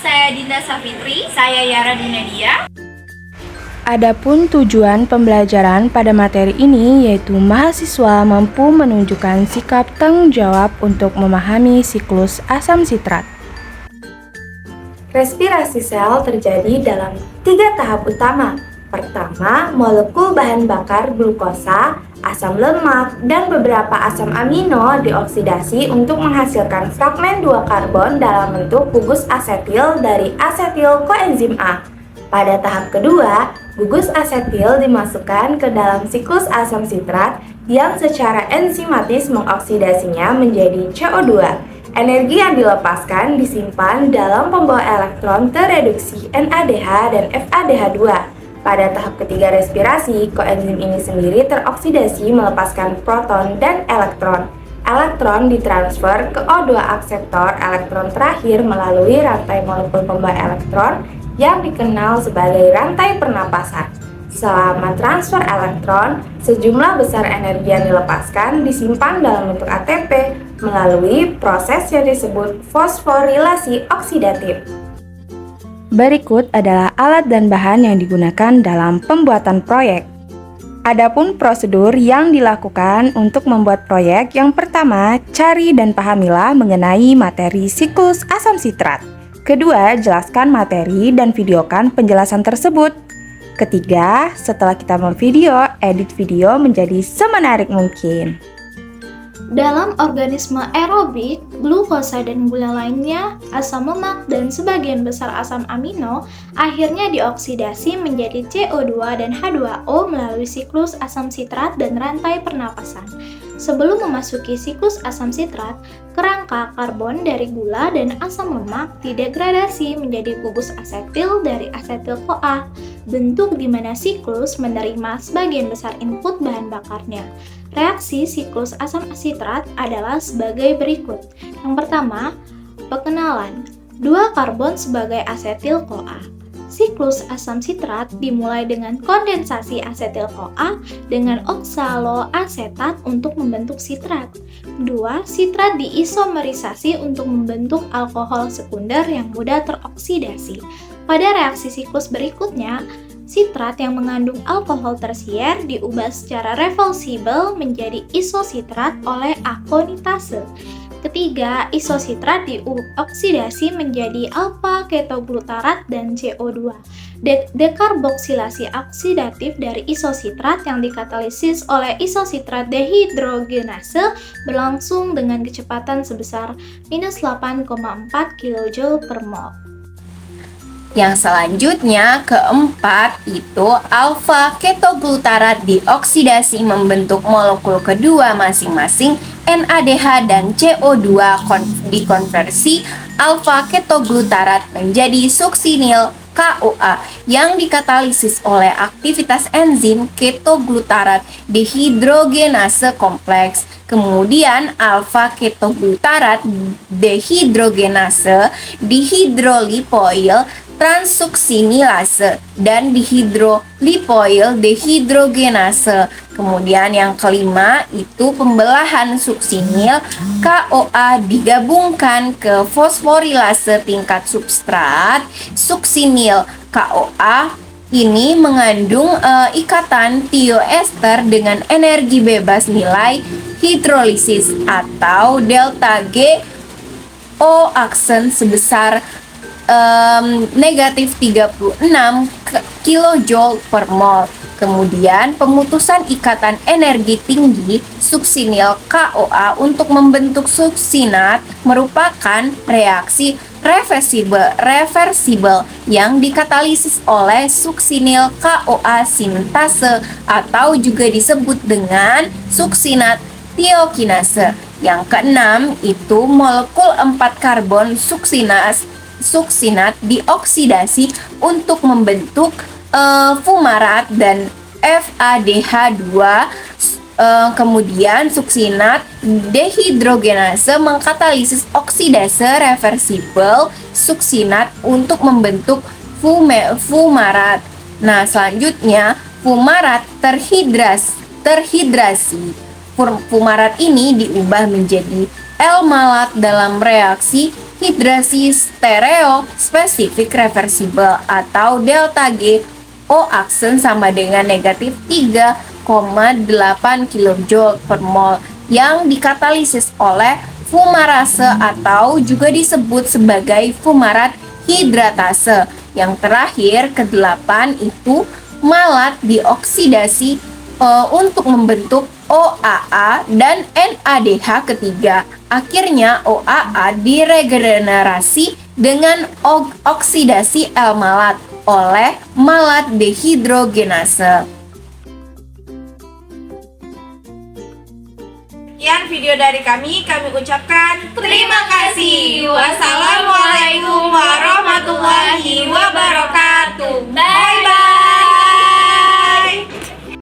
saya Dinda Safitri. Saya Yara Dinadia. Adapun tujuan pembelajaran pada materi ini yaitu mahasiswa mampu menunjukkan sikap tanggung jawab untuk memahami siklus asam sitrat. Respirasi sel terjadi dalam 3 tahap utama. Pertama, molekul bahan bakar glukosa, asam lemak, dan beberapa asam amino dioksidasi untuk menghasilkan fragmen 2 karbon dalam bentuk gugus asetil dari asetil koenzim A. Pada tahap kedua, gugus asetil dimasukkan ke dalam siklus asam sitrat yang secara enzimatis mengoksidasinya menjadi CO2. Energi yang dilepaskan disimpan dalam pembawa elektron tereduksi NADH dan FADH2. Pada tahap ketiga respirasi, koenzim ini sendiri teroksidasi melepaskan proton dan elektron. Elektron ditransfer ke O2 akseptor elektron terakhir melalui rantai molekul pembawa elektron yang dikenal sebagai rantai pernapasan. Selama transfer elektron, sejumlah besar energi yang dilepaskan disimpan dalam bentuk ATP melalui proses yang disebut fosforilasi oksidatif. Berikut adalah alat dan bahan yang digunakan dalam pembuatan proyek. Adapun prosedur yang dilakukan untuk membuat proyek, yang pertama, cari dan pahamilah mengenai materi siklus asam sitrat. Kedua, jelaskan materi dan videokan penjelasan tersebut. Ketiga, setelah kita memvideo, edit video menjadi semenarik mungkin. Dalam organisme aerobik, glukosa dan gula lainnya, asam lemak, dan sebagian besar asam amino akhirnya dioksidasi menjadi CO2 dan H2O melalui siklus asam sitrat dan rantai pernapasan. Sebelum memasuki siklus asam sitrat, kerangka karbon dari gula dan asam lemak didegradasi menjadi gugus asetil dari asetil-CoA, bentuk di mana siklus menerima sebagian besar input bahan bakarnya. Reaksi siklus asam sitrat adalah sebagai berikut. Yang pertama, pengenalan 2 karbon sebagai asetil-CoA. Siklus asam sitrat dimulai dengan kondensasi asetil-CoA dengan oksaloasetat untuk membentuk sitrat. Kedua, sitrat diisomerisasi untuk membentuk alkohol sekunder yang mudah teroksidasi. Pada reaksi siklus berikutnya, sitrat yang mengandung alkohol tersier diubah secara reversibel menjadi isositrat oleh akonitase. Ketiga, isositrat dioksidasi menjadi alfa-ketoglutarat dan CO2. Dekarboksilasi oksidatif dari isositrat yang dikatalisis oleh isositrat dehidrogenase berlangsung dengan kecepatan sebesar minus 8,4 kJ per mol. Yang selanjutnya, keempat, itu alfa-ketoglutarat dioksidasi membentuk molekul kedua masing-masing NADH dan CO2 dikonversi alfa-ketoglutarat menjadi suksinil KOA yang dikatalisis oleh aktivitas enzim ketoglutarat dehidrogenase kompleks. Kemudian alfa-ketoglutarat dehidrogenase dihidrolipoil transuksinilase dan dihidrolipoil dehidrogenase. Kemudian yang kelima itu pembelahan suksinil KOA digabungkan ke fosforilase tingkat substrat. Suksinil KOA ini mengandung ikatan tioester dengan energi bebas nilai hidrolisis atau delta G O aksen sebesar negatif 36 kJ per mol. Kemudian pemutusan ikatan energi tinggi suksinil KOA untuk membentuk suksinat merupakan reaksi reversibel yang dikatalisis oleh suksinil KOA sintase atau juga disebut dengan suksinat tiokinase. Yang keenam itu molekul 4 karbon suksinat dioksidasi untuk membentuk fumarat dan FADH2. Kemudian suksinat dehidrogenase mengkatalisis oksidase reversibel suksinat untuk membentuk fumarat. Nah, selanjutnya fumarat terhidrasi. Fumarat ini diubah menjadi L-malat dalam reaksi hidrasi stereo spesifik reversibel atau delta G O-aksen sama dengan negatif 3,8 kJ per mol yang dikatalisis oleh fumarase atau juga disebut sebagai fumarat hidratase. Yang terakhir, ke-8 itu malat dioksidasi untuk membentuk OAA dan NADH ketiga. Akhirnya OAA diregenerasi dengan oksidasi L-malat oleh malat dehidrogenase. Sekian video dari kami ucapkan terima kasih. Wassalamualaikum warahmatullahi wabarakatuh.